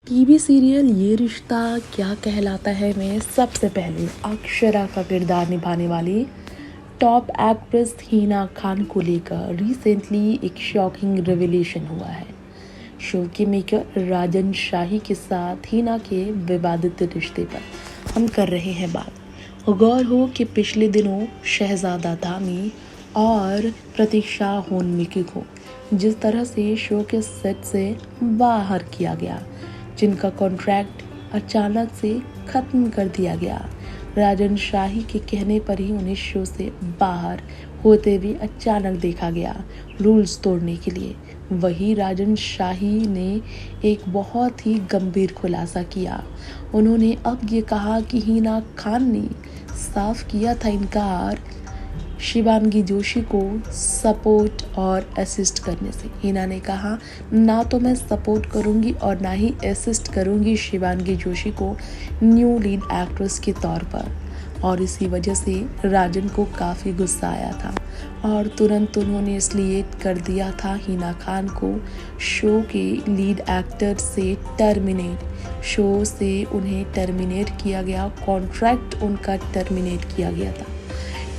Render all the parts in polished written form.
TV serial ये रिश्ता क्या कहलाता है में सबसे पहले अक्षरा का किरदार निभाने वाली टॉप एक्ट्रेस हिना खान को लेकर रिसेंटली एक शॉकिंग रिवीलेशन हुआ है। शो के मेकर राजन शाही के साथ हिना के विवादित रिश्ते पर हम कर रहे हैं बात। गौर हो कि पिछले दिनों शहजादा धामी और प्रतीक्षा होनमिकी को जिस तरह से शो के सेट से बाहर किया गया, जिनका कॉन्ट्रैक्ट अचानक से ख़त्म कर दिया गया। राजन शाही के कहने पर ही उन्हें शो से बाहर होते हुए अचानक देखा गया रूल्स तोड़ने के लिए। वही राजन शाही ने एक बहुत ही गंभीर खुलासा किया। उन्होंने अब ये कहा कि हिना खान ने साफ किया था इनकार शिवांगी जोशी को सपोर्ट और असिस्ट करने से। हिना ने कहा, ना तो मैं सपोर्ट करूंगी और ना ही असिस्ट करूंगी शिवांगी जोशी को न्यू लीड एक्ट्रेस के तौर पर। और इसी वजह से राजन को काफ़ी गुस्सा आया था और तुरंत उन्होंने इसलिए कर दिया था हिना खान को शो के लीड एक्टर से टर्मिनेट। शो से उन्हें टर्मिनेट किया गया, कॉन्ट्रैक्ट उनका टर्मिनेट किया गया था।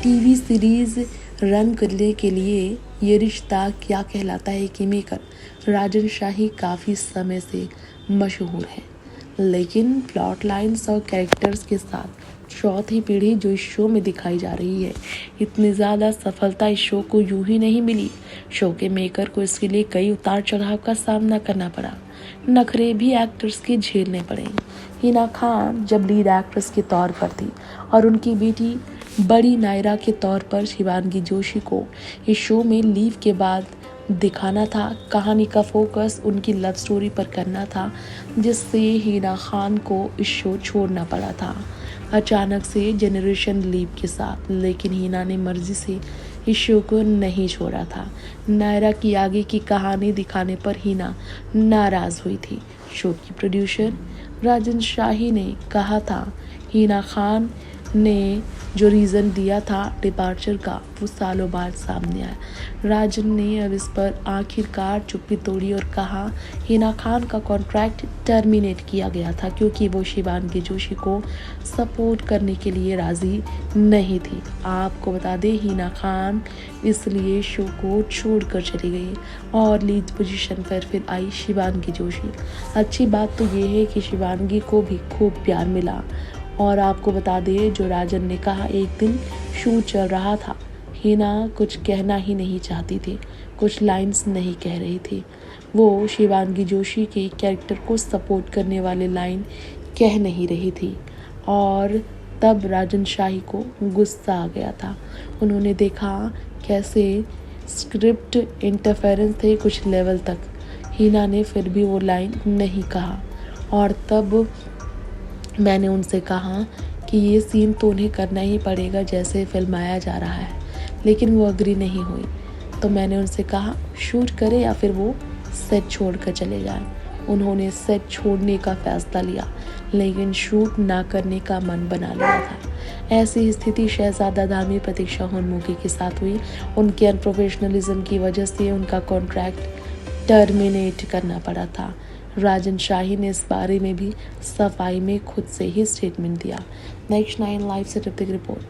टीवी सीरीज़ रन करने के लिए ये रिश्ता क्या कहलाता है कि मेकर राजन शाही काफ़ी समय से मशहूर है, लेकिन प्लॉट लाइन्स और कैरेक्टर्स के साथ चौथी पीढ़ी जो इस शो में दिखाई जा रही है, इतनी ज़्यादा सफलता इस शो को यूं ही नहीं मिली। शो के मेकर को इसके लिए कई उतार चढ़ाव का सामना करना पड़ा, नखरे भी एक्टर्स के झेलने पड़े। हिना खान जब लीड एक्ट्रेस के तौर पर थी और उनकी बेटी बड़ी नायरा के तौर पर शिवांगी जोशी को इस शो में लीव के बाद दिखाना था। कहानी का फोकस उनकी लव स्टोरी पर करना था, जिससे हिना खान को इस शो छोड़ना पड़ा था अचानक से जनरेशन लीव के साथ। लेकिन हिना ने मर्जी से इस शो को नहीं छोड़ा था। नायरा की आगे की कहानी दिखाने पर हिना नाराज़ हुई थी। शो की प्रोड्यूसर राजन शाही ने कहा था हिना खान ने जो रीज़न दिया था डिपार्चर का, वो सालों बाद सामने आया। राजन ने अब इस पर आखिरकार चुप्पी तोड़ी और कहा हिना खान का कॉन्ट्रैक्ट टर्मिनेट किया गया था क्योंकि वो शिवांगी जोशी को सपोर्ट करने के लिए राज़ी नहीं थी। आपको बता दें, हिना खान इसलिए शो को छोड़कर चली गई और लीड पोजीशन पर फिर आई शिवांगी जोशी। अच्छी बात तो ये है कि शिवांगी को भी खूब प्यार मिला। और आपको बता दें, जो राजन ने कहा, एक दिन शूट चल रहा था, हिना कुछ कहना ही नहीं चाहती थी, कुछ लाइंस नहीं कह रही थी। वो शिवांगी जोशी के कैरेक्टर को सपोर्ट करने वाले लाइन कह नहीं रही थी और तब राजन शाही को गुस्सा आ गया था। उन्होंने देखा कैसे स्क्रिप्ट इंटरफेरेंस थे कुछ लेवल तक। हिना ने फिर भी वो लाइन नहीं कहा और तब मैंने उनसे कहा कि ये सीन तो उन्हें करना ही पड़ेगा जैसे फिल्माया जा रहा है, लेकिन वो अग्री नहीं हुई। तो मैंने उनसे कहा शूट करें या फिर वो सेट छोड़कर चले जाएं। उन्होंने सेट छोड़ने का फैसला लिया, लेकिन शूट ना करने का मन बना लिया था। ऐसी स्थिति शहजादा धामी प्रतीक्षा होनमुकी के साथ हुई। उनके अनप्रोफेशनलिज्म की वजह से उनका कॉन्ट्रैक्ट टर्मिनेट करना पड़ा था। राजन शाही ने इस बारे में भी सफाई में खुद से ही स्टेटमेंट दिया। नेक्स्ट 9 लाइव से रिपोर्ट।